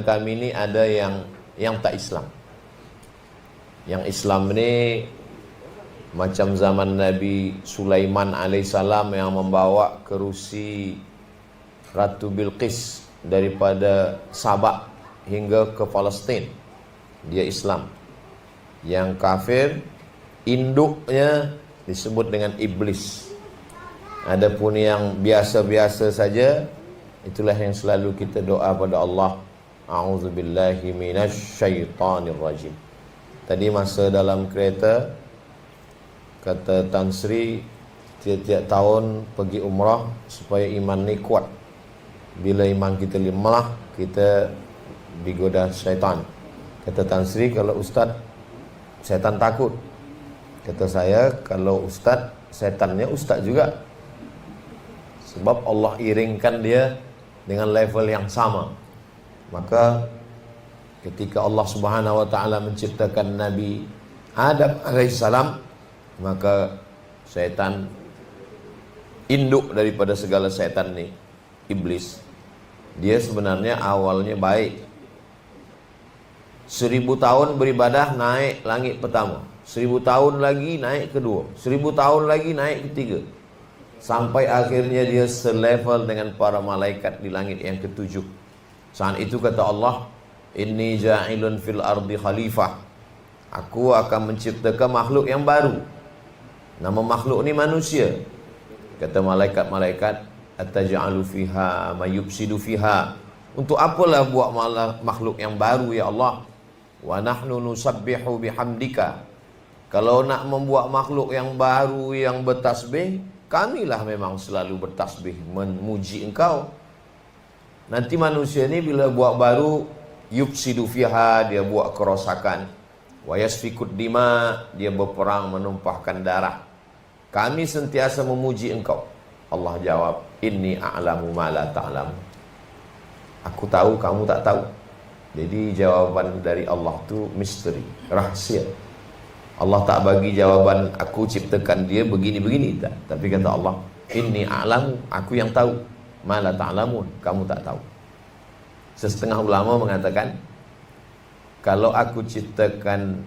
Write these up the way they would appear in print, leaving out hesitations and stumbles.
Kami ini ada yang tak Islam. Yang Islam ini macam zaman Nabi Sulaiman alaihissalam yang membawa kerusi Ratu Bilqis daripada Sabah hingga ke Palestin. Dia Islam. Yang kafir, induknya disebut dengan iblis. Adapun yang biasa-biasa saja, itulah yang selalu kita doa pada Allah. A'udzubillahi minasyaitonirrajim. Tadi masa dalam kereta, kata Tan Sri, tiap-tiap tahun pergi umrah supaya iman ni kuat. Bila iman kita lemah, kita digoda syaitan. Kata Tan Sri, kalau ustaz, syaitan takut. Kata saya, kalau ustaz, syaitannya ustaz juga. Sebab Allah iringkan dia dengan level yang sama. Maka ketika Allah Subhanahu wa taala menciptakan Nabi Adam alaihissalam, maka syaitan induk daripada segala syaitan ni, iblis. Dia sebenarnya awalnya baik. 1000 tahun beribadah naik langit pertama, 1000 tahun lagi naik kedua, 1000 tahun lagi naik ketiga, sampai akhirnya dia selevel dengan para malaikat di langit yang ketujuh. Saat itu kata Allah, Inni ja'ilun fil ardi khalifah. Aku akan menciptakan makhluk yang baru. Nama makhluk ni manusia. Kata malaikat-malaikat, Ataj'alu fiha mayubsidu fiha. Untuk apalah buat makhluk yang baru ya Allah? Wa nahnu nusabbihu bihamdika. Kalau nak membuat makhluk yang baru yang bertasbih, kamilah memang selalu bertasbih memuji engkau. Nanti manusia ni bila buat baru, yubsidu fiha, dia buat kerosakan. Wa yasfikud dima, dia berperang menumpahkan darah. Kami sentiasa memuji engkau. Allah jawab, inni a'lamu ma la ta'lamu. Aku tahu, kamu tak tahu. Jadi jawaban dari Allah tu misteri, rahsia. Allah tak bagi jawaban aku ciptakan dia begini-begini tak. Tapi kata Allah, inni a'lamu, aku yang tahu. Mala ta'lamun, kamu tak tahu. Setengah ulama mengatakan, kalau aku ciptakan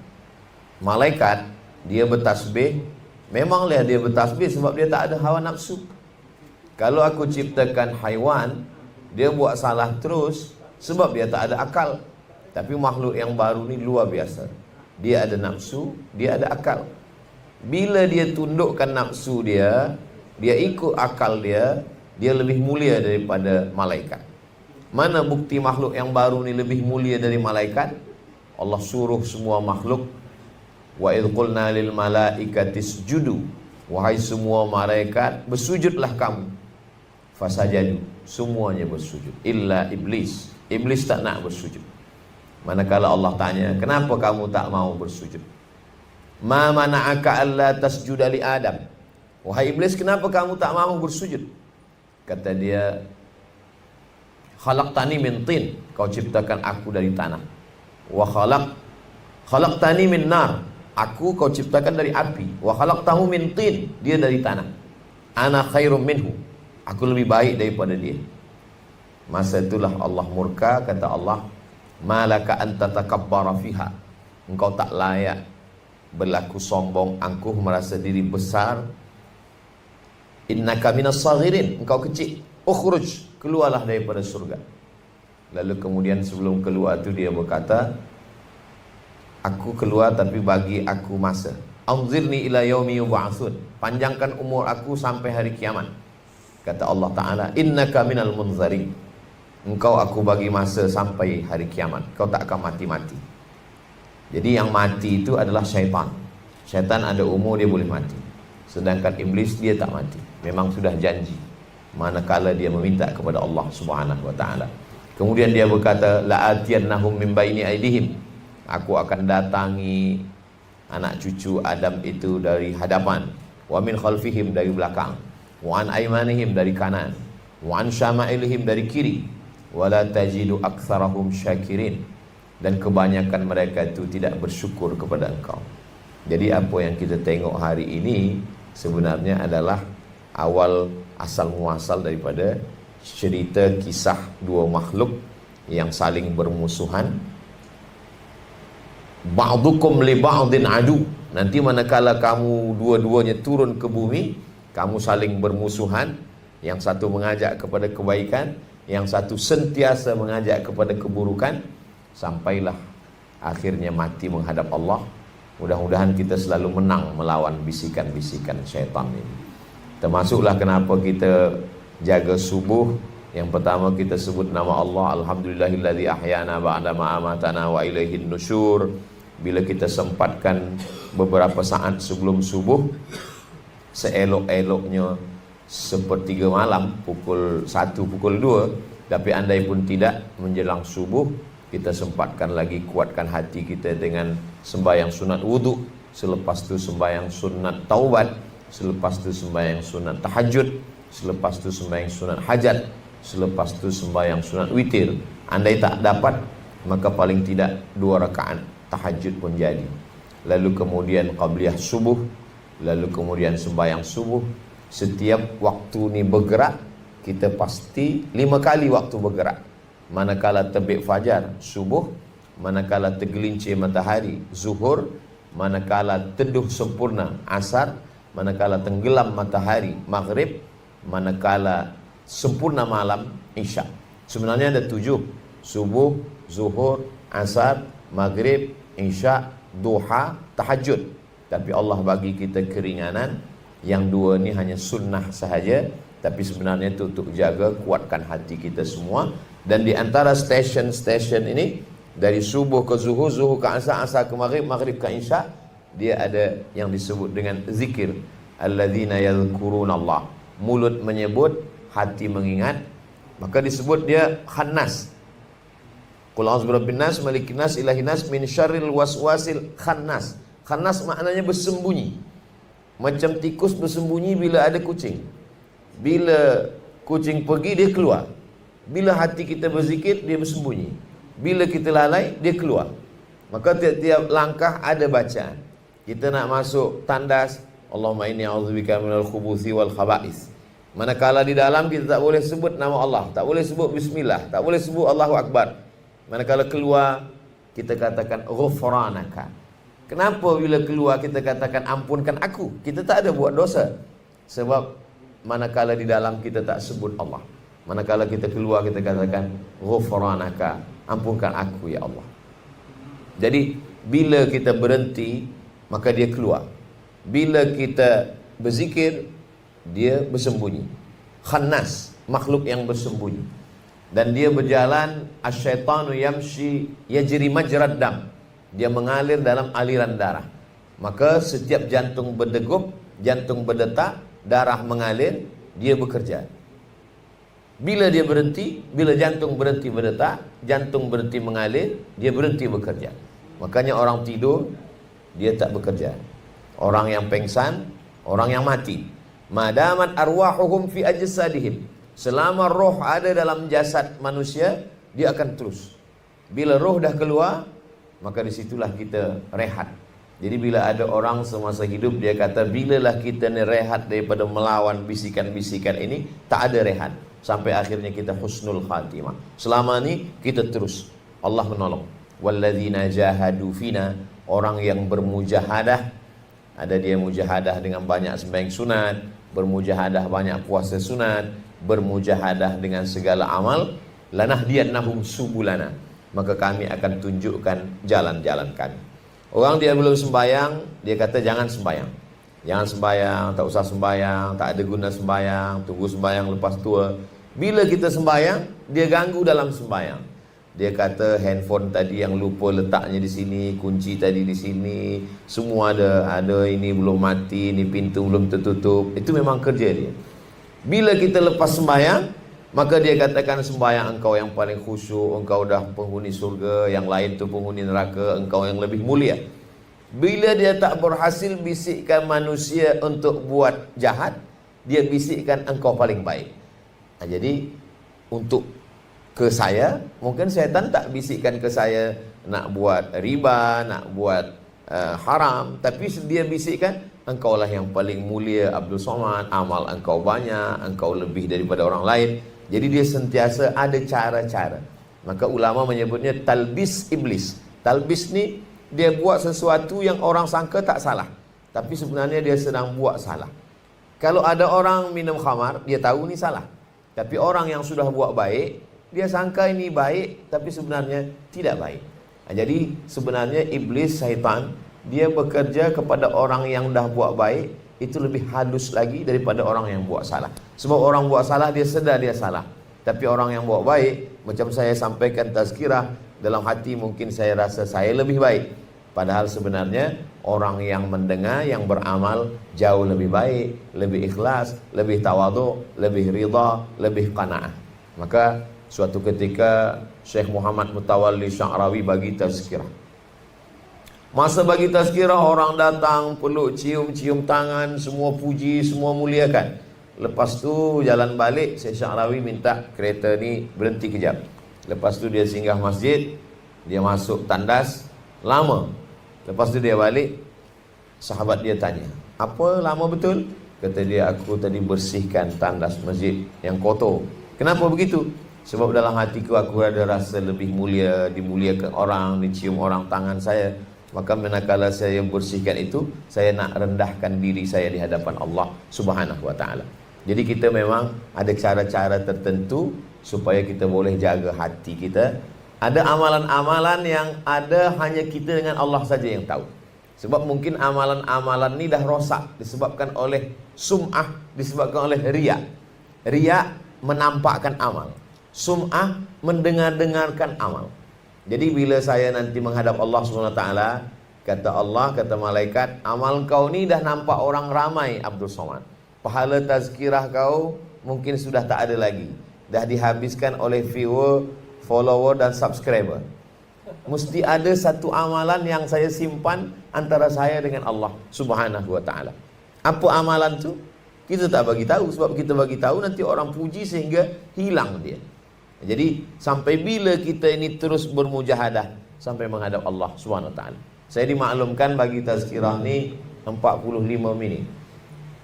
malaikat, dia bertasbih, memanglah dia bertasbih sebab dia tak ada hawa nafsu. Kalau aku ciptakan haiwan, dia buat salah terus sebab dia tak ada akal. Tapi makhluk yang baru ni luar biasa. Dia ada nafsu, dia ada akal. Bila dia tundukkan nafsu dia, dia ikut akal dia, dia lebih mulia daripada malaikat. Mana bukti makhluk yang baru ni lebih mulia dari malaikat? Allah suruh semua makhluk, wa idh qulna lil malaikati isjudu, wahai semua malaikat bersujudlah kamu. Fasajadu, semuanya bersujud, illa iblis. Iblis tak nak bersujud. Manakala Allah tanya, kenapa kamu tak mau bersujud? Ma mana'aka alla tasjuda li Adam. Wahai iblis, kenapa kamu tak mau bersujud? Kata dia, khalaqtani min tin, kau ciptakan aku dari tanah. Wa khalaqtani min nar, aku kau ciptakan dari api. Wa khalaqtahu min tin, dia dari tanah. Ana khairum minhu, aku lebih baik daripada dia. Masa itulah Allah murka, kata Allah, malaka anta takabbara fiha, engkau tak layak berlaku sombong, angkuh, merasa diri besar. Innaka minas saghirin, engkau kecil. Ukhruj, keluarlah daripada surga. Lalu kemudian sebelum keluar tu dia berkata, aku keluar tapi bagi aku masa. Anzirni ila yaumi yub'atsun, panjangkan umur aku sampai hari kiamat. Kata Allah Ta'ala, innaka minal munzarin, engkau aku bagi masa sampai hari kiamat, kau tak akan mati-mati. Jadi yang mati itu adalah syaitan. Syaitan ada umur, dia boleh mati. Sedangkan iblis dia tak mati. Memang sudah janji manakala dia meminta kepada Allah Subhanahu wa taala. Kemudian dia berkata, la'atiyannahum min baini aidihim, aku akan datangi anak cucu Adam itu dari hadapan, wa min khalfihim, dari belakang, wa an aymanihim, dari kanan, wa an syama'ilihim, dari kiri, wa la tajidu aktsarahum syakirin, dan kebanyakan mereka itu tidak bersyukur kepada engkau. Jadi apa yang kita tengok hari ini sebenarnya adalah awal asal muasal daripada cerita kisah dua makhluk yang saling bermusuhan. Ba'dukum li ba'din adu. Nanti manakala kamu dua-duanya turun ke bumi, kamu saling bermusuhan. Yang satu mengajak kepada kebaikan, yang satu sentiasa mengajak kepada keburukan, sampailah akhirnya mati menghadap Allah. Mudah-mudahan kita selalu menang melawan bisikan-bisikan syaitan ini. Termasuklah kenapa kita jaga subuh. Yang pertama kita sebut nama Allah, alhamdulillahilladzi ahyana ba'da ma amatana wa ilaihin nusyur. Bila kita sempatkan beberapa saat sebelum subuh, seelok-eloknya sepertiga malam, pukul 1, pukul 2. Tapi andai pun tidak, menjelang subuh kita sempatkan lagi, kuatkan hati kita dengan sembahyang sunat wudhu, selepas tu sembahyang sunat taubat, selepas tu sembahyang sunat tahajud, selepas tu sembahyang sunat hajat, selepas tu sembahyang sunat witir. Andai tak dapat, maka paling tidak 2 rakaat tahajud pun jadi. Lalu kemudian qabliyah subuh, lalu kemudian sembahyang subuh. Setiap waktu ni bergerak, kita pasti 5 kali waktu bergerak. Manakala terbit fajar, subuh. Manakala tergelincir matahari, zuhur. Manakala teduh sempurna, asar. Manakala tenggelam matahari, maghrib. Manakala sempurna malam, isya. Sebenarnya ada 7: subuh, zuhur, asar, maghrib, isya, duha, tahajud. Tapi Allah bagi kita keringanan. Yang 2 ni hanya sunnah sahaja, tapi sebenarnya itu untuk jaga, kuatkan hati kita semua. Dan di antara stesen-stesen ini, dari subuh ke zuhur, zuhur ke asar, asar ke maghrib, maghrib ke isya, dia ada yang disebut dengan zikir. Alladzina yadhkurunallah. Mulut menyebut, hati mengingat. Maka disebut dia khannas. Qul a'udzu birabbin nas, malikin nas, ilahin nas, min syarril waswasil khannas. Khannas maknanya bersembunyi. Macam tikus bersembunyi bila ada kucing. Bila kucing pergi, dia keluar. Bila hati kita berzikir, dia bersembunyi. Bila kita lalai, dia keluar. Maka tiap-tiap langkah ada bacaan. Kita nak masuk tandas, Allahumma inni a'udzubika minal khubuthi wal khaba'is. Manakala di dalam, kita tak boleh sebut nama Allah, tak boleh sebut bismillah, tak boleh sebut Allahu Akbar. Manakala keluar, kita katakan ghufranaka. Kenapa bila keluar kita katakan ampunkan aku? Kita tak ada buat dosa. Sebab manakala di dalam kita tak sebut Allah. Manakala kita keluar kita katakan ghufranaka, ampunkan aku ya Allah. Jadi bila kita berhenti, maka dia keluar. Bila kita berzikir, dia bersembunyi. Khannas, makhluk yang bersembunyi. Dan dia berjalan, asyaitanu yamshi yajri majrad dam. Dia mengalir dalam aliran darah. Maka setiap jantung berdegup, jantung berdetak, darah mengalir, dia bekerja. Bila dia berhenti, bila jantung berhenti berdetak, jantung berhenti mengalir, dia berhenti bekerja. Makanya orang tidur, dia tak bekerja. Orang yang pengsan, orang yang mati. Madamat arwahuhum fi ajsadihim. Selama roh ada dalam jasad manusia, dia akan terus. Bila roh dah keluar, maka disitulah kita rehat. Jadi bila ada orang semasa hidup, dia kata, bilalah kita ni rehat daripada melawan bisikan-bisikan ini, tak ada rehat. Sampai akhirnya kita husnul khatimah. Selama ni kita terus. Allah menolong. Walladzina jahadu fina. Orang yang bermujahadah. Ada dia mujahadah dengan banyak sembahyang sunat, bermujahadah banyak puasa sunat, bermujahadah dengan segala amal. Lanahdiyannahum subulana. Maka kami akan tunjukkan jalan-jalan kami. Orang dia belum sembayang, dia kata jangan sembayang. Jangan sembayang, tak usah sembayang, tak ada guna sembayang, tunggu sembayang lepas tua. Bila kita sembayang, dia ganggu dalam sembayang. Dia kata handphone tadi yang lupa letaknya di sini, kunci tadi di sini, semua ada ini belum mati, ini pintu belum tertutup. Itu memang kerja dia. Bila kita lepas sembayang, maka dia katakan sembahyang engkau yang paling khusyuk, engkau dah penghuni surga, yang lain tu penghuni neraka, engkau yang lebih mulia. Bila dia tak berhasil bisikkan manusia untuk buat jahat, dia bisikkan engkau paling baik. Jadi untuk ke saya, mungkin syaitan tak bisikkan ke saya nak buat riba, nak buat haram, tapi dia bisikkan engkaulah yang paling mulia Abdul Somad, amal engkau banyak, engkau lebih daripada orang lain. Jadi dia sentiasa ada cara-cara. Maka ulama menyebutnya talbis iblis. Talbis ni dia buat sesuatu yang orang sangka tak salah, tapi sebenarnya dia sedang buat salah. Kalau ada orang minum khamar, dia tahu ni salah. Tapi orang yang sudah buat baik, dia sangka ini baik, tapi sebenarnya tidak baik. Jadi sebenarnya iblis, syaitan, dia bekerja kepada orang yang dah buat baik, itu lebih halus lagi daripada orang yang buat salah. Sebab orang buat salah, dia sedar dia salah. Tapi orang yang buat baik, macam saya sampaikan tazkirah, dalam hati mungkin saya rasa saya lebih baik. Padahal sebenarnya orang yang mendengar, yang beramal jauh lebih baik, lebih ikhlas, lebih tawadhu, lebih ridha, lebih qanaah. Maka suatu ketika Syekh Muhammad Mutawalli Sya'rawi bagi tazkirah. Masa bagi tazkirah, orang datang peluk, cium tangan, semua puji, semua muliakan. Lepas tu jalan balik, Syekh Sya'rawi minta kereta ni berhenti kejap. Lepas tu dia singgah masjid, dia masuk tandas, lama. Lepas tu dia balik, sahabat dia tanya, apa lama betul? Kata dia, aku tadi bersihkan tandas masjid yang kotor. Kenapa begitu? Sebab dalam hatiku aku ada rasa lebih mulia, dimuliakan orang, dicium orang tangan saya. Maka manakala saya bersihkan itu, saya nak rendahkan diri saya di hadapan Allah Subhanahu wa ta'ala. Jadi kita memang ada cara-cara tertentu supaya kita boleh jaga hati kita. Ada amalan-amalan yang ada hanya kita dengan Allah saja yang tahu. Sebab mungkin amalan-amalan ni dah rosak disebabkan oleh sum'ah, disebabkan oleh riya. Riya menampakkan amal, sum'ah mendengar-dengarkan amal. Jadi bila saya nanti menghadap Allah SWT, kata Allah, kata malaikat, amal kau ni dah nampak orang ramai Abdul Somad. Pahala tazkirah kau mungkin sudah tak ada lagi, dah dihabiskan oleh viewer, follower dan subscriber. Mesti ada satu amalan yang saya simpan antara saya dengan Allah Subhanahu wa ta'ala. Apa amalan tu? Kita tak bagi tahu, sebab kita bagi tahu nanti orang puji sehingga hilang dia. Jadi sampai bila kita ini terus bermujahadah sampai menghadap Allah Subhanahu wa ta'ala. Saya dimaklumkan bagi tazkirah ni 45 minit.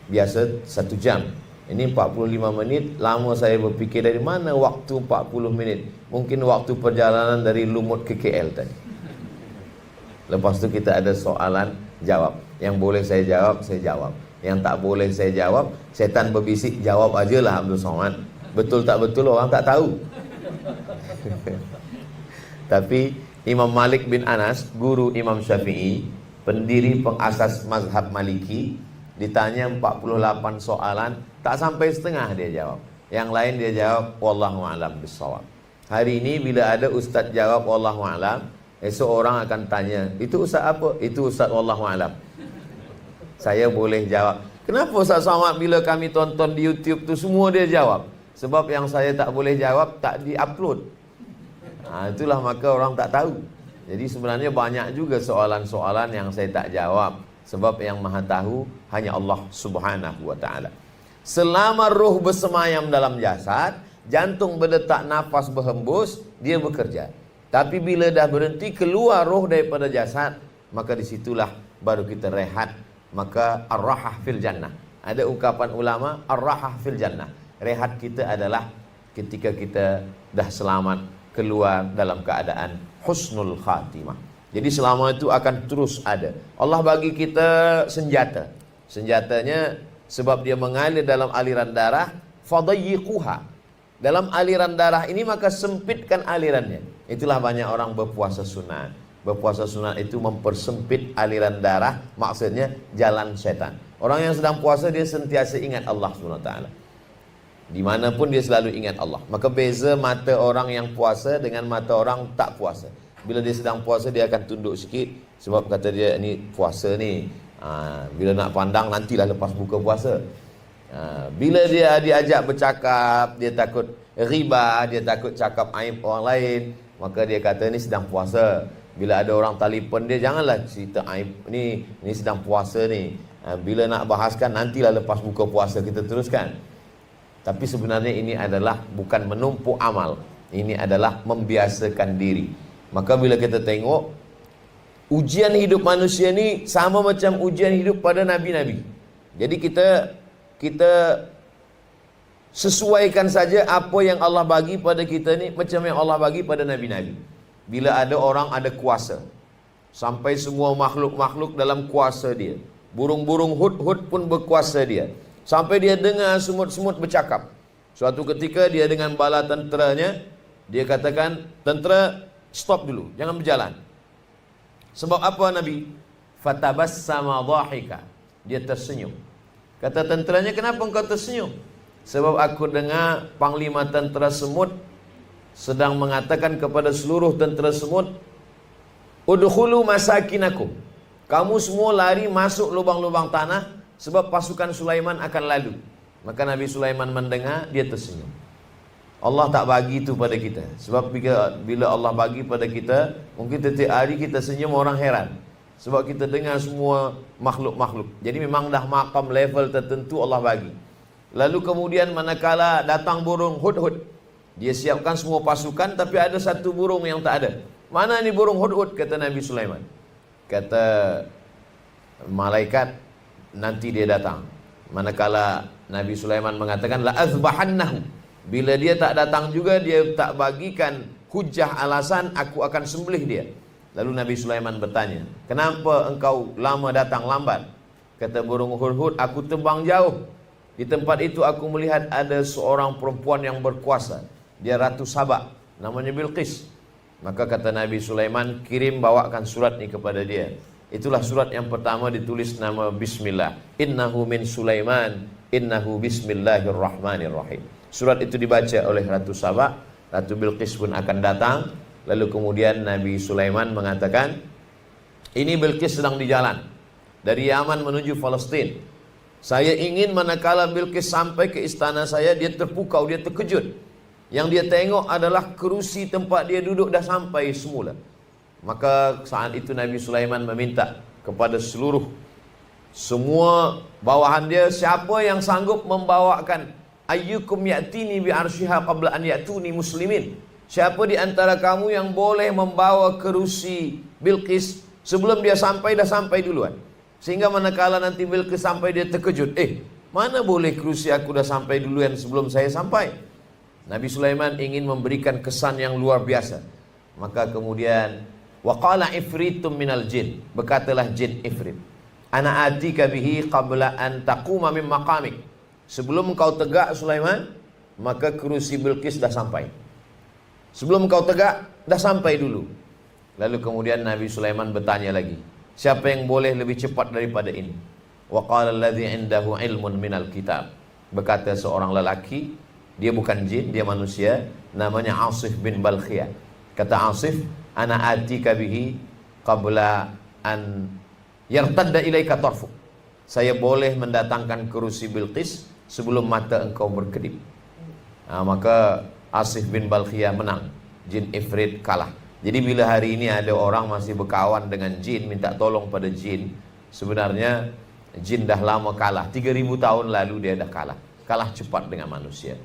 Biasa 1 jam. Ini 45 menit. Lama saya berfikir dari mana waktu 40 minit. Mungkin waktu perjalanan dari Lumut ke KL tadi. Lepas tu kita ada soalan jawab. Yang boleh saya jawab, saya jawab. Yang tak boleh saya jawab, setan berbisik, jawab ajalah Abdul Somad. Betul tak betul orang tak tahu. Tapi Imam Malik bin Anas, guru Imam Syafi'i, pendiri pengasas mazhab Maliki, ditanya 48 soalan, tak sampai setengah dia jawab. Yang lain dia jawab wallahu a'lam bissawab. Hari ini bila ada ustaz jawab wallahu a'lam, esok orang akan tanya, itu ustaz apa? Itu ustaz wallahu a'lam. Saya boleh jawab. Kenapa Ustaz Somad bila kami tonton di YouTube tu semua dia jawab? Sebab yang saya tak boleh jawab tak di-upload. Itulah maka orang tak tahu. Jadi sebenarnya banyak juga soalan-soalan yang saya tak jawab. Sebab yang maha tahu hanya Allah Subhanahu wa ta'ala. Selama roh bersemayam dalam jasad, jantung berdetak, nafas berhembus, dia bekerja. Tapi bila dah berhenti keluar roh daripada jasad, maka disitulah baru kita rehat. Maka ar-rahah fil jannah. Ada ungkapan ulama, ar-rahah fil jannah. Rehat kita adalah ketika kita dah selamat keluar dalam keadaan husnul khatimah. Jadi selama itu akan terus ada. Allah bagi kita senjata. Senjatanya sebab dia mengalir dalam aliran darah, fadayyiquha. Dalam aliran darah ini maka sempitkan alirannya. Itulah banyak orang berpuasa sunat. Berpuasa sunat itu mempersempit aliran darah, maksudnya jalan setan. Orang yang sedang puasa dia sentiasa ingat Allah SWT. Dimanapun dia selalu ingat Allah. Maka beza mata orang yang puasa dengan mata orang tak puasa. Bila dia sedang puasa dia akan tunduk sikit, sebab kata dia ni puasa ni, bila nak pandang nantilah lepas buka puasa. Bila dia diajak bercakap, dia takut riba, dia takut cakap aib orang lain, maka dia kata ni sedang puasa. Bila ada orang telefon dia, janganlah cerita aib ni sedang puasa ni. Bila nak bahaskan nantilah lepas buka puasa kita teruskan. Tapi sebenarnya ini adalah bukan menumpuk amal. Ini adalah membiasakan diri. Maka bila kita tengok ujian hidup manusia ni sama macam ujian hidup pada nabi-nabi. Jadi kita Sesuaikan saja apa yang Allah bagi pada kita ni macam yang Allah bagi pada nabi-nabi. Bila ada orang ada kuasa, sampai semua makhluk-makhluk dalam kuasa dia. Burung-burung hud-hud pun berkuasa dia. Sampai dia dengar semut-semut bercakap. Suatu ketika dia dengan bala tenteranya, dia katakan, tentera stop dulu, jangan berjalan. Sebab apa Nabi? Fatabassama dhahika. Dia tersenyum. Kata tenteranya, kenapa engkau tersenyum? Sebab aku dengar panglima tentera semut sedang mengatakan kepada seluruh tentera semut, udkhulu masakinakum. Kamu semua lari masuk lubang-lubang tanah sebab pasukan Sulaiman akan lalu. Maka Nabi Sulaiman mendengar, dia tersenyum. Allah tak bagi itu pada kita. Sebab bila Allah bagi pada kita, mungkin setiap hari kita senyum, orang heran. Sebab kita dengar semua makhluk-makhluk. Jadi memang dah makam level tertentu Allah bagi. Lalu kemudian manakala datang burung hud-hud, dia siapkan semua pasukan, tapi ada satu burung yang tak ada. Mana ni burung hud-hud? Kata Nabi Sulaiman. Kata malaikat, nanti dia datang. Manakala Nabi Sulaiman mengatakan la azbahannahu, bila dia tak datang juga, dia tak bagikan hujah alasan, aku akan sembelih dia. Lalu Nabi Sulaiman bertanya, kenapa engkau lama datang lambat? Kata burung hud-hud, aku terbang jauh. Di tempat itu aku melihat ada seorang perempuan yang berkuasa. Dia Ratu Sabak, namanya Bilqis. Maka kata Nabi Sulaiman, kirim bawakan surat ni kepada dia. Itulah surat yang pertama ditulis nama Bismillah. Innahu min Sulaiman, innahu bismillahirrahmanirrahim. Surat itu dibaca oleh Ratu Sabak. Ratu Bilqis pun akan datang. Lalu kemudian Nabi Sulaiman mengatakan, ini Bilqis sedang di jalan dari Yaman menuju Palestin. Saya ingin manakala Bilqis sampai ke istana saya, dia terpukau, dia terkejut. Yang dia tengok adalah kerusi tempat dia duduk dah sampai semula. Maka saat itu Nabi Sulaiman meminta kepada semua bawahan dia, siapa yang sanggup membawakan ayyukum ya'tini bi arsyiha qabla an ya'tuni muslimin. Siapa di antara kamu yang boleh membawa kerusi Bilqis sebelum dia sampai, dah sampai duluan. Sehingga manakala nanti Bilqis sampai, dia terkejut. Mana boleh kerusi aku dah sampai duluan sebelum saya sampai? Nabi Sulaiman ingin memberikan kesan yang luar biasa. Maka kemudian waqala ifritum minal jin, berkatalah jin ifrit, ana atika bihi qabla an taquma min maqamik. Sebelum engkau tegak Sulaiman, maka kerusi Bilqis dah sampai. Sebelum engkau tegak, dah sampai dulu. Lalu kemudian Nabi Sulaiman bertanya lagi, siapa yang boleh lebih cepat daripada ini? Waqala alladhi indahu ilmun minal kitab. Berkata seorang lelaki, dia bukan jin, dia manusia, namanya Asif bin Balkhiyah. Kata Asif, ana atika bihi qabla an yartadda ilaika tarfuk. Saya boleh mendatangkan kerusi Bilqis sebelum mata engkau berkedip. Maka Asif bin Balkhiyah menang, jin ifrit kalah. Jadi bila hari ini ada orang masih berkawan dengan jin, minta tolong pada jin, sebenarnya jin dah lama kalah. 3000 tahun lalu dia dah kalah. Kalah cepat dengan manusia.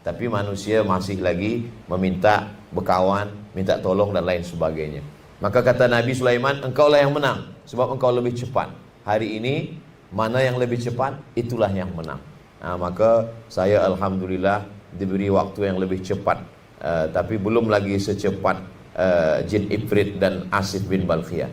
Tapi manusia masih lagi meminta berkawan, minta tolong dan lain sebagainya. Maka kata Nabi Sulaiman, engkaulah yang menang sebab engkau lebih cepat. Hari ini mana yang lebih cepat, itulah yang menang. Maka saya alhamdulillah diberi waktu yang lebih cepat, tapi belum lagi secepat jin ifrit dan Asif bin Balkhiyah.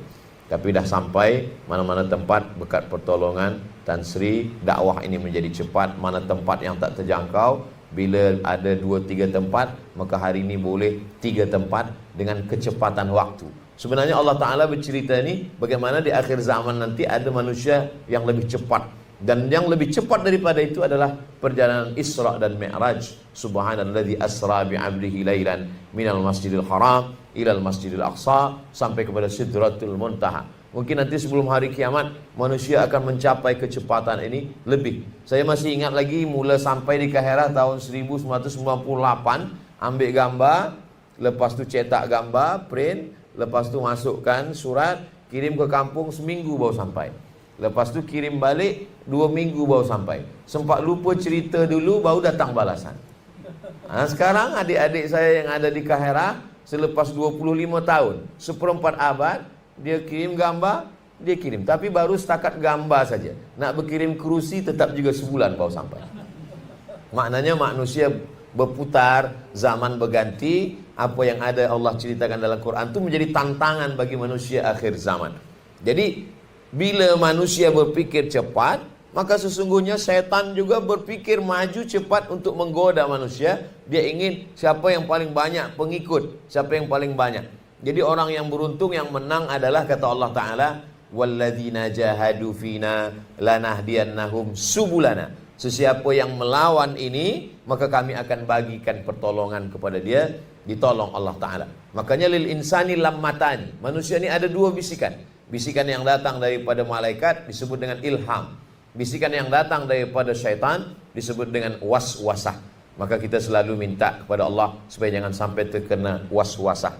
Tapi dah sampai mana-mana tempat berkat pertolongan Tan Sri, dakwah ini menjadi cepat. Mana tempat yang tak terjangkau, bila ada 2-3 tempat, maka hari ini boleh 3 tempat dengan kecepatan waktu. Sebenarnya Allah Ta'ala bercerita ni bagaimana di akhir zaman nanti ada manusia yang lebih cepat. Dan yang lebih cepat daripada itu adalah perjalanan Isra dan Mi'raj. Subhanalladzi asra bi'abdihi lailan minal masjidil haram ilal masjidil aqsa, sampai kepada Sidratul Muntaha. Mungkin nanti sebelum hari kiamat manusia akan mencapai kecepatan ini lebih. Saya masih ingat lagi mula sampai di Kahirah tahun 1998, ambil gambar, lepas tu cetak gambar, print, lepas tu masukkan surat, kirim ke kampung, seminggu baru sampai. Lepas tu kirim balik, 2 minggu baru sampai. Sempat lupa cerita dulu, baru datang balasan. Sekarang adik-adik saya yang ada di Kahirah, selepas 25 tahun, 1/4 abad, dia kirim gambar, dia kirim. Tapi baru setakat gambar saja. Nak berkirim kerusi tetap juga sebulan baru sampai. Maknanya manusia berputar, zaman berganti. Apa yang ada Allah ceritakan dalam Quran itu menjadi tantangan bagi manusia akhir zaman. Jadi bila manusia berpikir cepat, maka sesungguhnya setan juga berpikir maju cepat untuk menggoda manusia. Dia ingin siapa yang paling banyak pengikut, siapa yang paling banyak. Jadi orang yang beruntung, yang menang adalah, kata Allah Ta'ala, walladzina jahadu fina lanahdiyannahum subulana. Sesiapa yang melawan ini, maka kami akan bagikan pertolongan kepada dia, ditolong Allah Ta'ala. Makanya lil insani lammatani, manusia ini ada dua bisikan. Bisikan yang datang daripada malaikat disebut dengan ilham. Bisikan yang datang daripada syaitan disebut dengan waswasah. Maka kita selalu minta kepada Allah supaya jangan sampai terkena waswasah.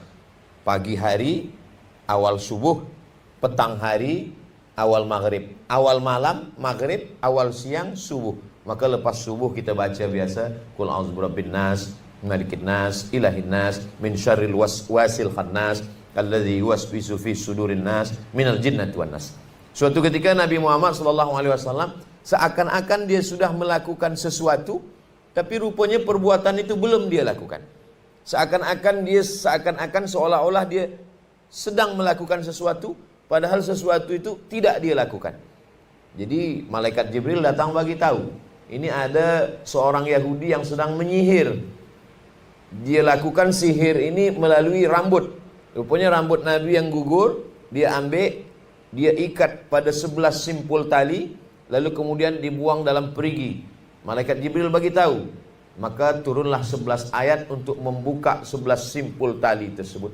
Pagi hari, awal subuh, petang hari, awal maghrib, awal malam, maghrib, awal siang, subuh. Maka lepas subuh kita baca biasa Qul a'udzu birabbin nas, malikin nas, ilahin nas, min syarril waswasil khannas, alladzi yuwaswisu fi sudurin nas, minal jinnati wan nas. Suatu ketika Nabi Muhammad SAW seakan-akan dia sudah melakukan sesuatu, tapi rupanya perbuatan itu belum dia lakukan. Seakan-akan seolah-olah dia sedang melakukan sesuatu, padahal sesuatu itu tidak dia lakukan. Jadi malaikat Jibril datang bagi tahu, ini ada seorang Yahudi yang sedang menyihir. Dia lakukan sihir ini melalui rambut. Rupanya rambut Nabi yang gugur, dia ambil, dia ikat pada 11 simpul tali, lalu kemudian dibuang dalam perigi. Malaikat Jibril bagi tahu, maka turunlah 11 ayat untuk membuka 11 simpul tali tersebut.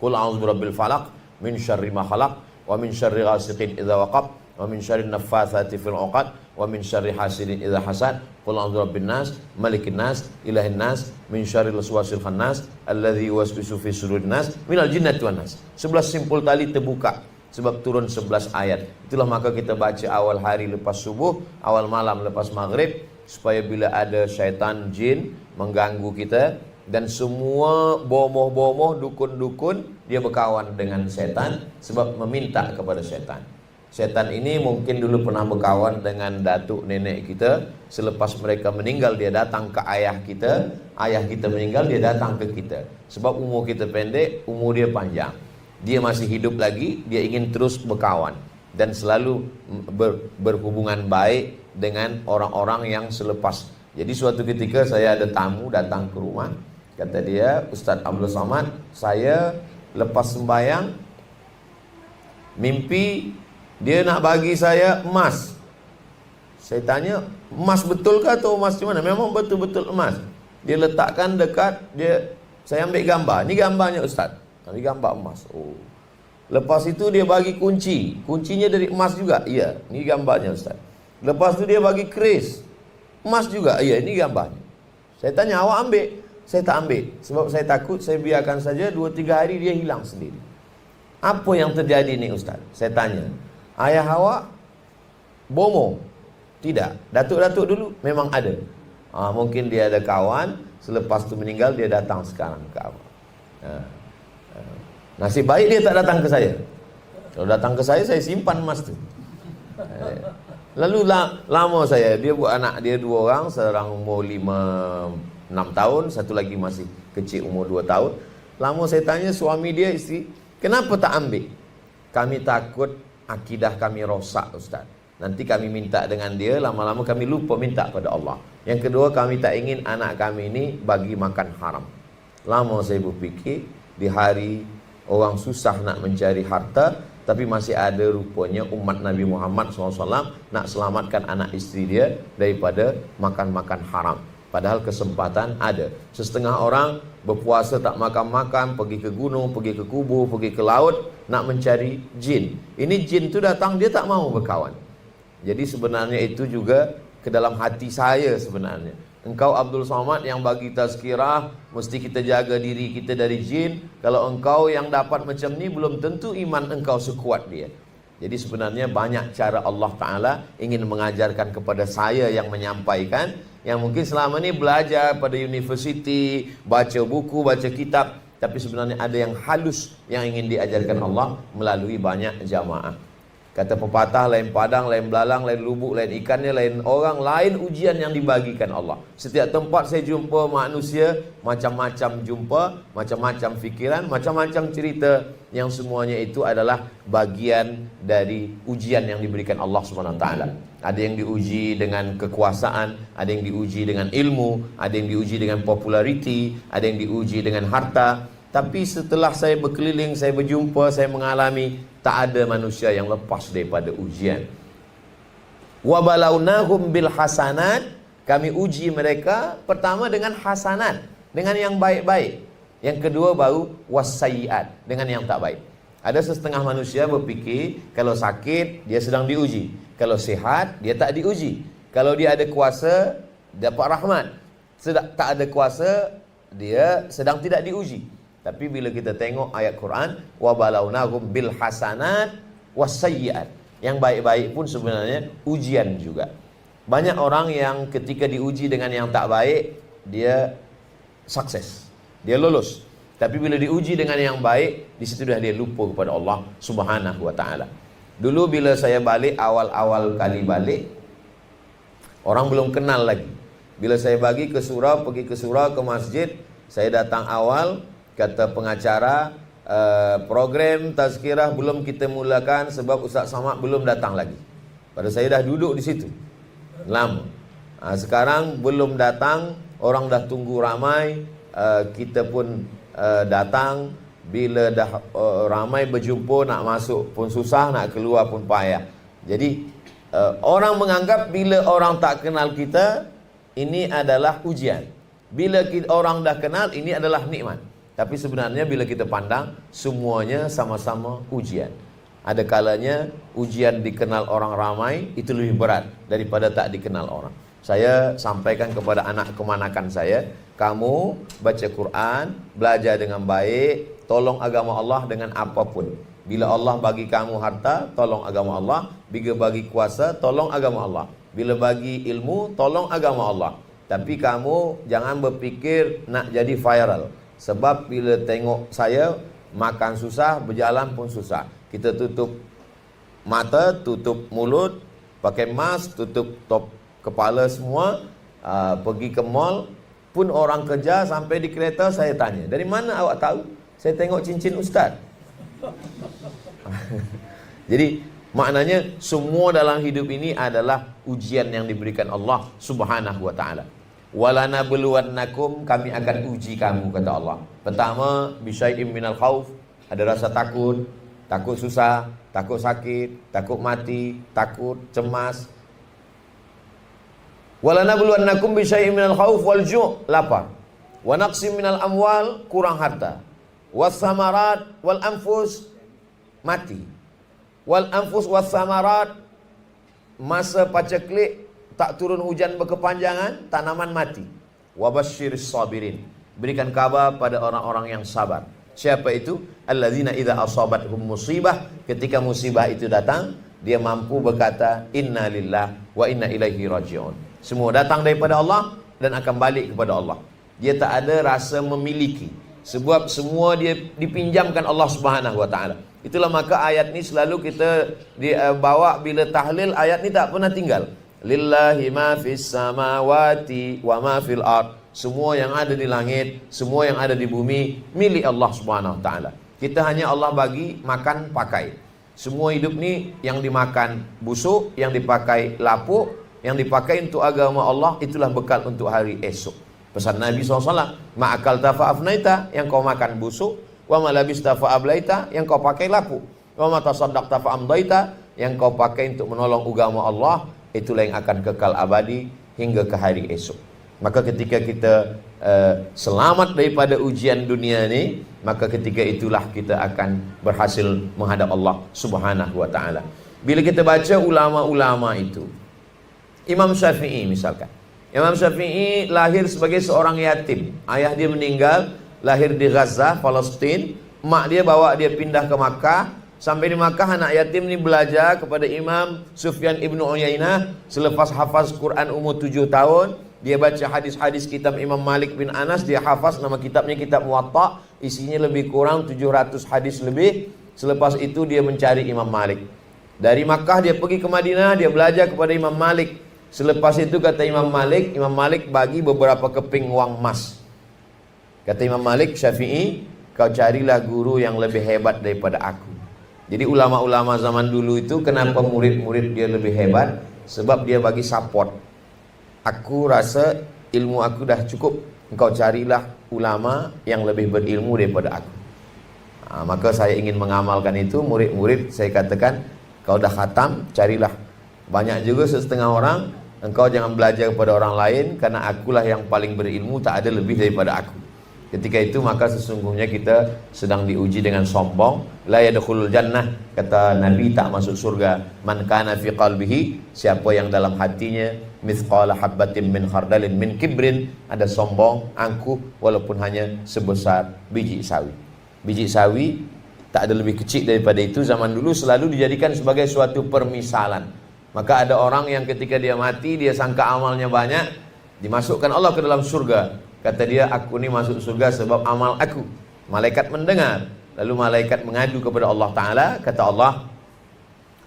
Qul a'udzu birabbil falaq, min syarri ma khalaq, wa min syarri ghasiqin idza waqab, wa min syarri naffatsati fil 'uqad, wa min syarri hasidin idza hasad. Qul a'udzu birabbin nas, malikin nas, ilahin nas, min syarril waswasil khannas, alladzi yuwaswisu fi sudurin nas, minal jinnati wan nas. 11 simpul tali terbuka sebab turun 11 ayat. Itulah maka kita baca awal hari lepas subuh, awal malam lepas maghrib, supaya bila ada syaitan jin mengganggu kita, dan semua bomoh-bomoh, dukun-dukun, dia berkawan dengan setan sebab meminta kepada setan. Setan ini mungkin dulu pernah berkawan dengan datuk nenek kita. Selepas mereka meninggal, dia datang ke ayah kita. Ayah kita meninggal, dia datang ke kita. Sebab umur kita pendek, umur dia panjang. Dia masih hidup lagi, dia ingin terus berkawan dan selalu berhubungan baik dengan orang-orang yang selepas. Jadi suatu ketika saya ada tamu datang ke rumah. Kata dia, Ustaz Abdul Somad, saya lepas sembahyang mimpi dia nak bagi saya emas. Saya tanya, emas betul ke atau emas di mana? Memang betul-betul emas. Dia letakkan dekat dia. Saya ambil gambar. Ini gambarnya Ustaz. Ini gambar emas. Oh. Lepas itu dia bagi kunci. Kuncinya dari emas juga. Iya, ini gambarnya Ustaz. Lepas itu dia bagi keris. Emas juga. Iya, ini gambarnya. Saya tanya, awak ambil? Saya tak ambil. Sebab saya takut, saya biarkan saja 2-3 hari dia hilang sendiri. Apa yang terjadi ni Ustaz? Saya tanya. Ayah awak bomo? Tidak. Datuk-datuk dulu memang ada. Mungkin dia ada kawan, selepas tu meninggal dia datang sekarang ke awak. Nasib baik dia tak datang ke saya. Kalau datang ke saya simpan emas tu. Lalu lama saya, dia buat anak dia 2 orang, seorang umur 5-6 tahun, satu lagi masih kecil umur 2 tahun. Lama saya tanya suami dia, isteri, kenapa tak ambil? Kami takut akidah kami rosak Ustaz. Nanti kami minta dengan dia, lama-lama kami lupa minta pada Allah. Yang kedua, kami tak ingin anak kami ini bagi makan haram. Lama saya berfikir, di hari orang susah nak mencari harta, tapi masih ada rupanya umat Nabi Muhammad SAW nak selamatkan anak isteri dia daripada makan-makan haram. Padahal kesempatan ada. Setengah orang berpuasa tak makan-makan, pergi ke gunung, pergi ke kubur, pergi ke laut, nak mencari jin. Ini jin tu datang, dia tak mau berkawan. Jadi sebenarnya itu juga ke dalam hati saya sebenarnya. Engkau Abdul Somad yang bagi tazkirah, mesti kita jaga diri kita dari jin. Kalau engkau yang dapat macam ni, belum tentu iman engkau sekuat dia. Jadi sebenarnya banyak cara Allah Ta'ala ingin mengajarkan kepada saya yang menyampaikan, yang mungkin selama ni belajar pada universiti, baca buku, baca kitab, tapi sebenarnya ada yang halus yang ingin diajarkan Allah melalui banyak jamaah. Kata pepatah, lain padang, lain belalang, lain lubuk, lain ikannya, lain orang, lain ujian yang dibagikan Allah. Setiap tempat saya jumpa manusia, macam-macam jumpa, macam-macam fikiran, macam-macam cerita, yang semuanya itu adalah bagian dari ujian yang diberikan Allah SWT. Ada yang diuji dengan kekuasaan, ada yang diuji dengan ilmu, ada yang diuji dengan populariti, ada yang diuji dengan harta. Tapi setelah saya berkeliling, saya berjumpa, saya mengalami, tak ada manusia yang lepas daripada ujian. Wa balawnahum bil hasanat, kami uji mereka pertama dengan hasanat, dengan yang baik-baik. Yang kedua baru wassayiat, dengan yang tak baik. Ada setengah manusia berfikir kalau sakit dia sedang diuji, kalau sihat dia tak diuji, kalau dia ada kuasa dapat rahmat, tak ada kuasa dia sedang tidak diuji. Tapi bila kita tengok ayat Quran, wa balawnahum bil hasanat wassayiat, yang baik-baik pun sebenarnya ujian juga. Banyak orang yang ketika diuji dengan yang tak baik, dia sukses, dia lulus. Tapi bila diuji dengan yang baik, di situ dah dia lupa kepada Allah Subhanahu wa taala. Dulu bila saya balik, awal-awal kali balik, orang belum kenal lagi. Bila saya pergi ke surau, ke masjid, saya datang awal. Kata pengacara, program tazkirah belum kita mulakan sebab Ustaz Samad belum datang lagi. Pada saya dah duduk di situ lama. Sekarang belum datang, orang dah tunggu ramai, kita pun datang. Bila dah ramai berjumpa, nak masuk pun susah, nak keluar pun payah. Jadi orang menganggap bila orang tak kenal kita, ini adalah ujian. Bila orang dah kenal, ini adalah nikmat. Tapi sebenarnya bila kita pandang, semuanya sama-sama ujian. Ada kalanya ujian dikenal orang ramai itu lebih berat daripada tak dikenal orang. Saya sampaikan kepada anak kemanakan saya, kamu baca Quran, belajar dengan baik, tolong agama Allah dengan apapun. Bila Allah bagi kamu harta, tolong agama Allah. Bila bagi kuasa, tolong agama Allah. Bila bagi ilmu, tolong agama Allah. Tapi kamu jangan berfikir nak jadi viral. Sebab bila tengok saya makan susah, berjalan pun susah. Kita tutup mata, tutup mulut, pakai mask, tutup top kepala semua, pergi ke mall pun orang kerja sampai di kereta saya tanya, dari mana awak tahu? Saya tengok cincin ustaz. Jadi maknanya semua dalam hidup ini adalah ujian yang diberikan Allah Subhanahu wa taala. Walana beluwannakum, kami akan uji kamu, kata Allah. Pertama, bisyai'im minal khauf, ada rasa takut, takut susah, takut sakit, takut mati, takut cemas. Walana beluwannakum bisyai'im minal khauf wal ju', lapar. Wa naqsim minal amwal, kurang harta. Was samarat wal anfus, mati. Wal anfus was samarat, masa paceklik tak turun hujan berkepanjangan, tanaman mati. Wabasyiris sabirin, berikan kabar pada orang-orang yang sabar. Siapa itu? Alladzina idza asabathum musibah, ketika musibah itu datang, dia mampu berkata inna lillah wa inna ilaihi raji'un. Semua datang daripada Allah dan akan balik kepada Allah. Dia tak ada rasa memiliki, sebab semua dia dipinjamkan Allah Subhanahu wa taala. Itulah maka ayat ni selalu kita bawa bila tahlil, ayat ni tak pernah tinggal. Lillahi ma fis samawati wa ma fil ard. Semua yang ada di langit, semua yang ada di bumi milik Allah Subhanahu wa taala. Kita hanya Allah bagi makan pakai. Semua hidup ni yang dimakan busuk, yang dipakai lapuk, yang dipakai untuk agama Allah, itulah bekal untuk hari esok. Pesan Nabi SAW, ma'akal tafa'afnaita, yang kau makan busuk, wa malabis tafa'ablaita, yang kau pakai lapuk, wa matasaddaq tafa'amdaita, yang kau pakai untuk menolong agama Allah, itulah yang akan kekal abadi hingga ke hari esok. Maka ketika kita selamat daripada ujian dunia ni, maka ketika itulah kita akan berhasil menghadap Allah Subhanahu wa taala. Bila kita baca ulama-ulama itu, Imam Syafi'i misalkan, Imam Syafi'i lahir sebagai seorang yatim. Ayah dia meninggal, lahir di Gaza, Palestin. Mak dia bawa dia pindah ke Makkah. Sampai di Makkah anak yatim ni belajar kepada Imam Sufyan ibnu Uyainah. Selepas hafaz Quran umur 7 tahun, dia baca hadis-hadis kitab Imam Malik bin Anas. Dia hafaz, nama kitabnya kitab Muwatta. Isinya lebih kurang 700 hadis lebih. Selepas itu dia mencari Imam Malik. Dari Makkah dia pergi ke Madinah, dia belajar kepada Imam Malik. Selepas itu kata Imam Malik bagi beberapa keping wang emas. Kata Imam Malik, Syafi'i, kau carilah guru yang lebih hebat daripada aku. Jadi ulama-ulama zaman dulu itu kenapa murid-murid dia lebih hebat? Sebab dia bagi support. Aku rasa ilmu aku dah cukup, engkau carilah ulama yang lebih berilmu daripada aku. Maka saya ingin mengamalkan itu. Murid-murid saya katakan, kau dah khatam, carilah. Banyak juga setengah orang, engkau jangan belajar kepada orang lain, karena akulah yang paling berilmu, tak ada lebih daripada aku. Ketika itu maka sesungguhnya kita sedang diuji dengan sombong. La yadkhulul jannah, kata Nabi, tak masuk surga man kana fi qalbihi, siapa yang dalam hatinya mithqala habbatin min khardalin min kibrin, ada sombong, angkuh, walaupun hanya sebesar biji sawi. Biji sawi tak ada lebih kecil daripada itu. Zaman dulu selalu dijadikan sebagai suatu permisalan. Maka ada orang yang ketika dia mati, dia sangka amalnya banyak, dimasukkan Allah ke dalam surga. Kata dia, aku ni masuk surga sebab amal aku. Malaikat mendengar, lalu malaikat mengadu kepada Allah Ta'ala. Kata Allah,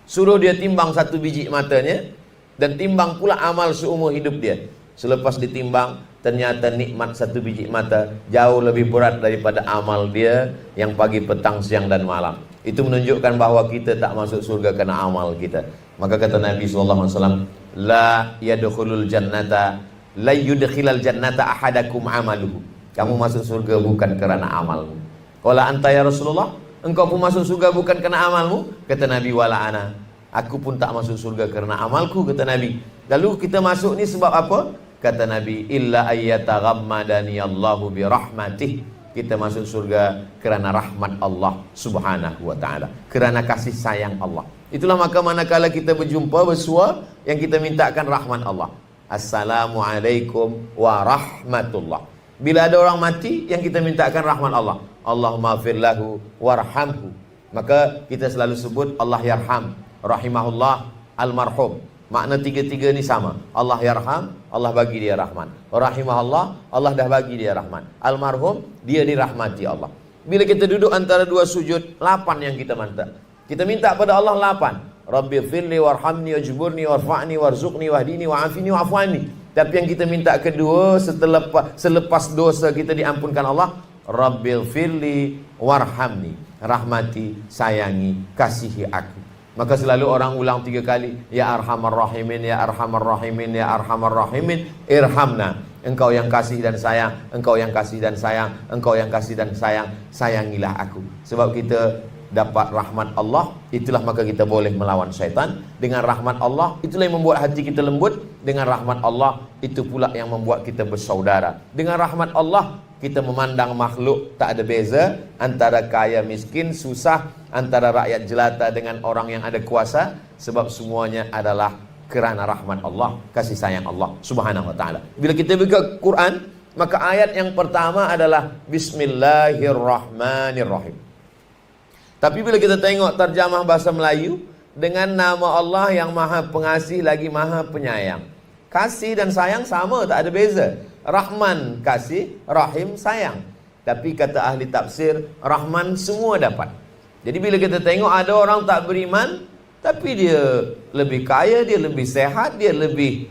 suruh dia timbang satu biji matanya, dan timbang pula amal seumur hidup dia. Selepas ditimbang, ternyata nikmat satu biji mata jauh lebih berat daripada amal dia yang pagi, petang, siang dan malam. Itu menunjukkan bahawa kita tak masuk surga karena amal kita. Maka kata Nabi SAW, la yadkhulul jannata, la yudkhilal jannata ahadakum amaluhu. Kamu masuk surga bukan kerana amalmu. Qala anta ya Rasulullah, engkau pun masuk surga bukan kerana amalmu? Kata Nabi, wala ana, aku pun tak masuk surga kerana amalku, kata Nabi. Lalu kita masuk ni sebab apa? Kata Nabi, illa ayyataghammadani Allahu bi rahmatih. Kita masuk surga kerana rahmat Allah Subhanahu wa ta'ala, kerana kasih sayang Allah. Itulah maka manakala kita berjumpa, bersua, yang kita mintakan rahmat Allah. Assalamualaikum warahmatullah. Bila ada orang mati, yang kita mintakan rahmat Allah, Allahumma fir lahu warhamhu. Maka kita selalu sebut Allah yarham, rahimahullah, almarhum. Makna tiga-tiga ni sama. Allah yarham, Allah bagi dia rahmat. Rahimahullah, Allah dah bagi dia rahmat. Almarhum, dia dirahmati Allah. Bila kita duduk antara dua sujud, 8 yang kita minta. Kita minta pada Allah 8. Rabbi firli warhamni wajburni warfa'ni warzuqni wahdini wa'afini wa'afwani. Tapi yang kita minta kedua, selepas dosa kita diampunkan Allah, Rabbi firli warhamni, rahmati, sayangi, kasihi aku. Maka selalu orang ulang 3 kali, ya arhamar rahimin, ya arhamar rahimin, ya arhamar rahimin, irhamna. Engkau yang kasih dan sayang, engkau yang kasih dan sayang, engkau yang kasih dan sayang, sayangilah aku. Sebab kita dapat rahmat Allah, itulah maka kita boleh melawan syaitan. Dengan rahmat Allah, itulah yang membuat hati kita lembut. Dengan rahmat Allah, itu pula yang membuat kita bersaudara. Dengan rahmat Allah, kita memandang makhluk tak ada beza antara kaya miskin, susah, antara rakyat jelata dengan orang yang ada kuasa. Sebab semuanya adalah kerana rahmat Allah, kasih sayang Allah Subhanahu wa ta'ala. Bila kita buka Quran, maka ayat yang pertama adalah Bismillahirrahmanirrahim. Tapi bila kita tengok terjemah bahasa Melayu, dengan nama Allah yang maha pengasih lagi maha penyayang. Kasih dan sayang sama, tak ada beza. Rahman kasih, Rahim sayang. Tapi kata ahli tafsir, Rahman semua dapat. Jadi bila kita tengok ada orang tak beriman, tapi dia lebih kaya, dia lebih sehat, dia lebih.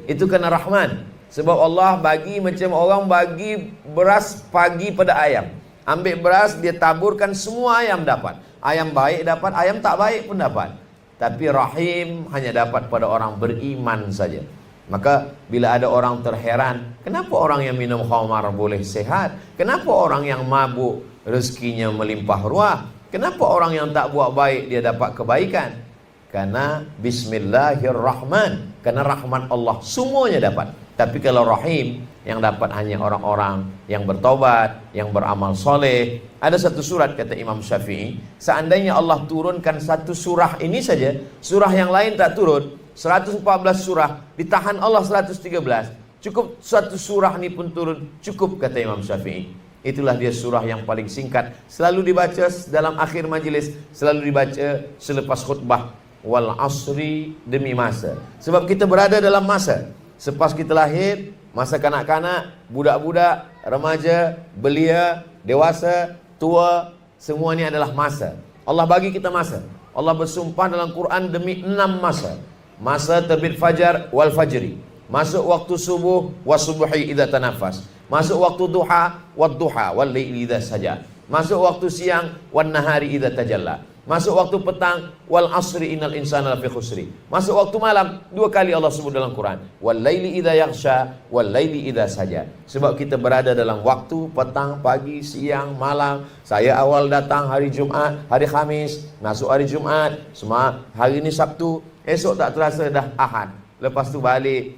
Itu kena Rahman. Sebab Allah bagi macam orang bagi beras pagi pada ayam. Ambil beras, dia taburkan, semua ayam dapat. Ayam baik dapat, ayam tak baik pun dapat. Tapi Rahim hanya dapat pada orang beriman saja. Maka bila ada orang terheran, kenapa orang yang minum khamar boleh sehat? Kenapa orang yang mabuk rezekinya melimpah ruah? Kenapa orang yang tak buat baik dia dapat kebaikan? Karena Bismillahirrahman, karena rahmat Allah semuanya dapat. Tapi kalau Rahim, yang dapat hanya orang-orang yang bertobat, yang beramal soleh. Ada satu surat kata Imam Syafi'i, seandainya Allah turunkan satu surah ini saja, surah yang lain tak turun, 114 surah, ditahan Allah 113, cukup satu surah ini pun turun, cukup kata Imam Syafi'i. Itulah dia surah yang paling singkat, selalu dibaca dalam akhir majlis, selalu dibaca selepas khutbah. Wal asri, demi masa. Sebab kita berada dalam masa. Selepas kita lahir, masa kanak-kanak, budak-budak, remaja, belia, dewasa, tua, semua ini adalah masa. Allah bagi kita masa. Allah bersumpah dalam Quran demi 6 masa. Masa terbit fajar wal fajri, masuk waktu subuh wasubuhi idza tanafas, masuk waktu duha wad duha wal laili idza saja, masuk waktu siang wan nahari idza tajalla, masuk waktu petang wal asri innal insana lafi khusri, masuk waktu malam. 2 kali Allah sebut dalam Quran, wal laili idza yaghsha wal laili idza saja. Sebab kita berada dalam waktu petang, pagi, siang, malam. Saya awal datang hari Jumaat, hari Khamis, masuk hari Jumaat, semua hari ini Sabtu, esok tak terasa dah Ahad. Lepas tu balik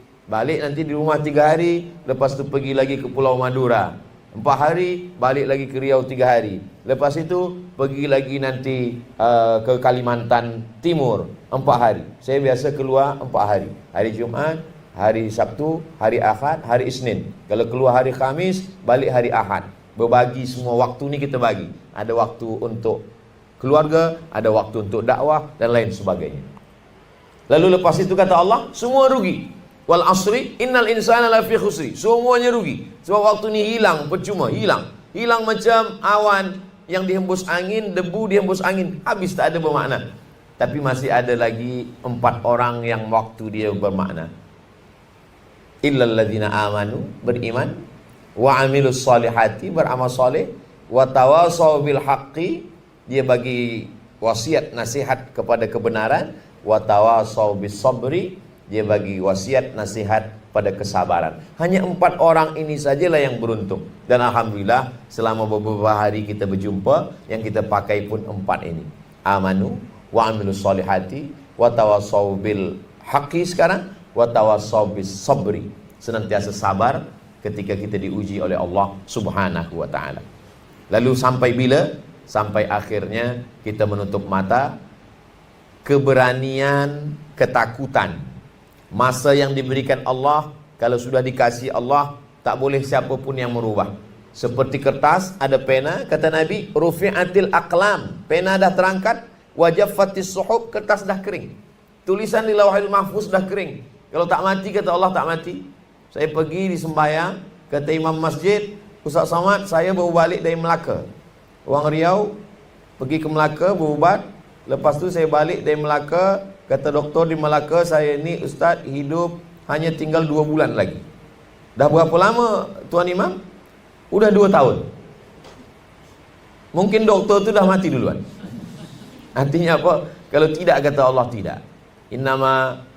nanti di rumah 3 hari, lepas tu pergi lagi ke Pulau Madura 4 hari, balik lagi ke Riau 3 hari. Lepas itu pergi lagi nanti ke Kalimantan Timur 4 hari. Saya biasa keluar 4 hari. Hari Jumaat, hari Sabtu, hari Ahad, hari Isnin. Kalau keluar hari Khamis, balik hari Ahad. Berbagi semua waktu ni kita bagi. Ada waktu untuk keluarga, ada waktu untuk dakwah dan lain sebagainya. Lalu lepas itu kata Allah, semua rugi. Wal asri innal insana lafi khusri. Semuanya rugi. Sebab waktu ni hilang, percuma, hilang. Hilang macam awan yang dihembus angin, debu dihembus angin, habis, tak ada bermakna. Tapi masih ada lagi 4 orang yang waktu dia bermakna. Illal ladzina amanu, beriman, wa amilus solihati, beramal soleh, wa tawasaw bil haqqi, dia bagi wasiat nasihat kepada kebenaran, wa tawasaw bis sabri, dia bagi wasiat nasihat pada kesabaran. Hanya 4 orang ini sajalah yang beruntung. Dan alhamdulillah selama beberapa hari kita berjumpa, yang kita pakai pun 4 ini. Amanu wa amilus solihati wa tawasaw bil haqqi sekarang, wa tawasaw bis sabri. Senantiasa sabar ketika kita diuji oleh Allah Subhanahu wa taala. Lalu sampai bila? Sampai akhirnya kita menutup mata. Keberanian, ketakutan, masa yang diberikan Allah, kalau sudah dikasih Allah, tak boleh siapa pun yang merubah. Seperti kertas, ada pena, kata Nabi, rufi'atil aqlam, pena dah terangkat, wajaffatis suhub, kertas dah kering. Tulisan di Lauhul Mahfuz dah kering. Kalau tak mati, kata Allah, tak mati. Saya pergi di sembahyang, kata imam masjid, Ustaz Samad, saya baru balik dari Melaka. Orang Riau, pergi ke Melaka, berubat. Lepas tu saya balik dari Melaka, kata doktor di Melaka, saya ni Ustaz hidup hanya tinggal 2 bulan lagi. Dah berapa lama Tuan Imam? Udah 2 tahun. Mungkin doktor tu dah mati duluan. Artinya apa? Kalau tidak, kata Allah, tidak. Innama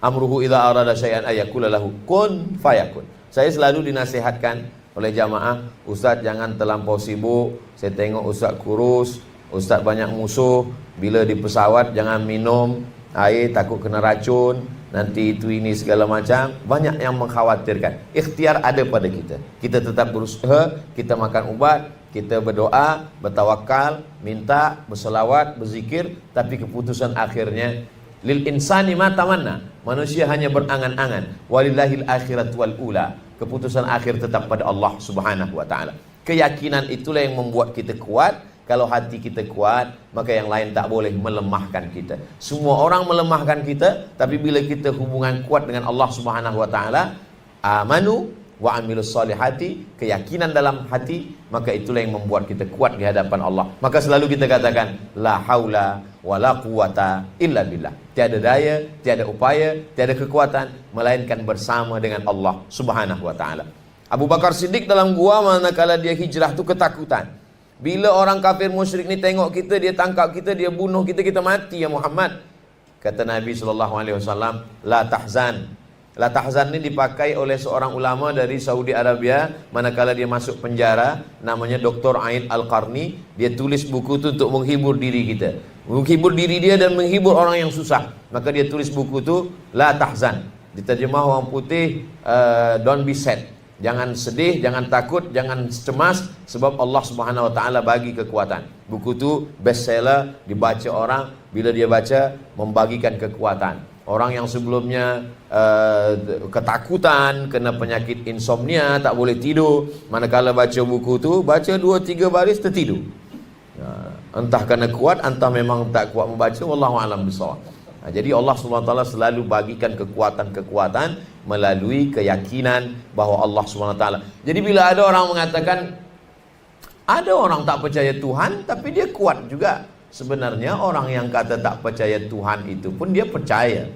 amruhu idza arada syai'an ayakula lahu kun fayakun. Saya selalu dinasihatkan oleh jamaah, Ustaz jangan terlampau sibuk. Saya tengok Ustaz kurus, Ustaz banyak musuh. Bila di pesawat jangan minum air, takut kena racun, nanti itu ini segala macam. Banyak yang mengkhawatirkan. Ikhtiar ada pada kita. Kita tetap berusaha, kita makan ubat, kita berdoa, bertawakal, minta, berselawat, berzikir. Tapi keputusan akhirnya lil insani ma tamanna. Manusia hanya berangan-angan. Walillahil akhirat wal ula. Keputusan akhir tetap pada Allah Subhanahu wa taala. Keyakinan itulah yang membuat kita kuat. Kalau hati kita kuat, maka yang lain tak boleh melemahkan kita. Semua orang melemahkan kita, tapi bila kita hubungan kuat dengan Allah Subhanahu wa taala, amanu wa amilus solihati, keyakinan dalam hati, maka itulah yang membuat kita kuat di hadapan Allah. Maka selalu kita katakan la haula wala quwata illa billah. Tiada daya, tiada upaya, tiada kekuatan melainkan bersama dengan Allah Subhanahu wa taala. Abu Bakar Siddiq dalam gua manakala dia hijrah tu ketakutan. Bila orang kafir musyrik ni tengok kita, dia tangkap kita, dia bunuh kita, kita mati ya Muhammad. Kata Nabi SAW, la tahzan. La tahzan ni dipakai oleh seorang ulama dari Saudi Arabia manakala dia masuk penjara, namanya Dr. Ain Al-Qarni. Dia tulis buku tu untuk menghibur diri kita, menghibur diri dia dan menghibur orang yang susah. Maka dia tulis buku tu, la tahzan. Diterjemah orang putih, don't be sad. Jangan sedih, jangan takut, jangan cemas, sebab Allah Subhanahu wa taala bagi kekuatan. Buku tu bestseller, dibaca orang, bila dia baca membagikan kekuatan. Orang yang sebelumnya ketakutan, kena penyakit insomnia, tak boleh tidur, manakala baca buku tu, baca 2-3 baris tertidur. Entah kerana kuat, entah memang tak kuat membaca, wallahu a'lam bissawab. Jadi Allah SWT selalu bagikan kekuatan-kekuatan melalui keyakinan bahawa Allah SWT. Jadi bila ada orang mengatakan, ada orang tak percaya Tuhan tapi dia kuat juga, Sebenarnya orang yang kata tak percaya Tuhan itu pun dia percaya.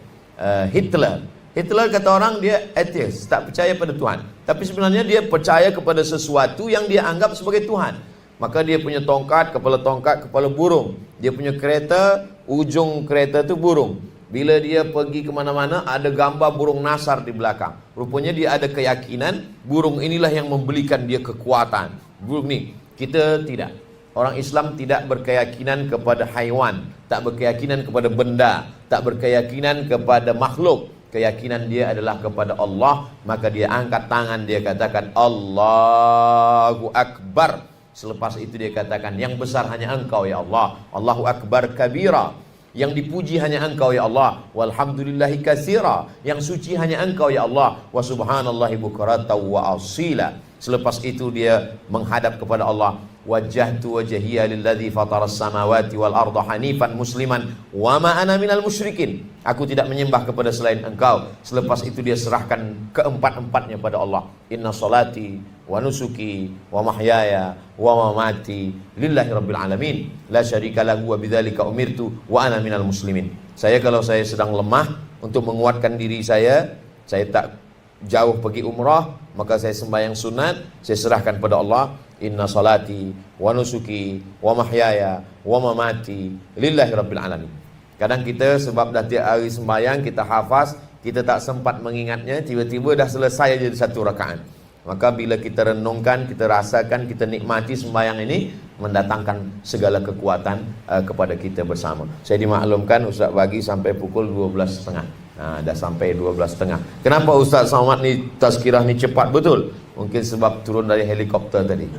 Hitler kata orang dia atheist, tak percaya pada Tuhan. Tapi sebenarnya dia percaya kepada sesuatu yang dia anggap sebagai Tuhan. Maka dia punya tongkat, kepala burung. Dia punya kereta, ujung kereta itu burung. Bila dia pergi kemana-mana, ada gambar burung nasar di belakang. Rupanya dia ada keyakinan, burung inilah yang memberikan dia kekuatan. Burung ni, kita tidak. Orang Islam tidak berkeyakinan kepada haiwan, tak berkeyakinan kepada benda, tak berkeyakinan kepada makhluk. Keyakinan dia adalah kepada Allah. Maka dia angkat tangan, dia katakan Allahu Akbar. Selepas itu dia katakan, yang besar hanya Engkau ya Allah. Allahu Akbar kabira. Yang dipuji hanya Engkau ya Allah. Walhamdulillahi katsira. Yang suci hanya Engkau ya Allah. Wa subhanallahi bukratan wa asila. Selepas itu dia menghadap kepada Allah. Wajjahtu wajhiya lilladzi fataras samawati wal arda hanifan musliman wa ma ana minal musyrikin. Aku tidak menyembah kepada selain Engkau. Selepas itu dia serahkan keempat-empatnya pada Allah. Inna salati wa nusuki wa mahyaya wa mamati lillahi rabbil alamin la syarika lahu wa bidzalika umirtu wa ana minal muslimin. Saya kalau saya sedang lemah, untuk menguatkan diri saya tak jauh pergi umrah, maka saya sembahyang sunat, saya serahkan pada Allah. Inna salati wa nusuki wa mahyaya wa mamati lillahi rabbil alamin. Kadang kita sebab dah tiap hari sembahyang kita hafaz, kita tak sempat mengingatnya, tiba-tiba dah selesai jadi satu rakaat. Maka bila kita renungkan, kita rasakan, kita nikmati sembahyang ini mendatangkan segala kekuatan kepada kita bersama. Saya dimaklumkan Ustaz bagi sampai pukul 12.30. Dah sampai 12.30. Kenapa Ustaz Somad ni tazkirah ni cepat betul? Mungkin sebab turun dari helikopter tadi.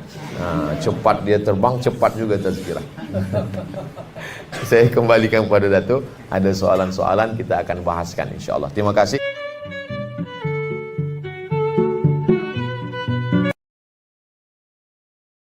Cepat dia terbang, cepat juga tazkirah. Saya kembalikan kepada Datuk. Ada soalan-soalan kita akan bahaskan insya-Allah. Terima kasih.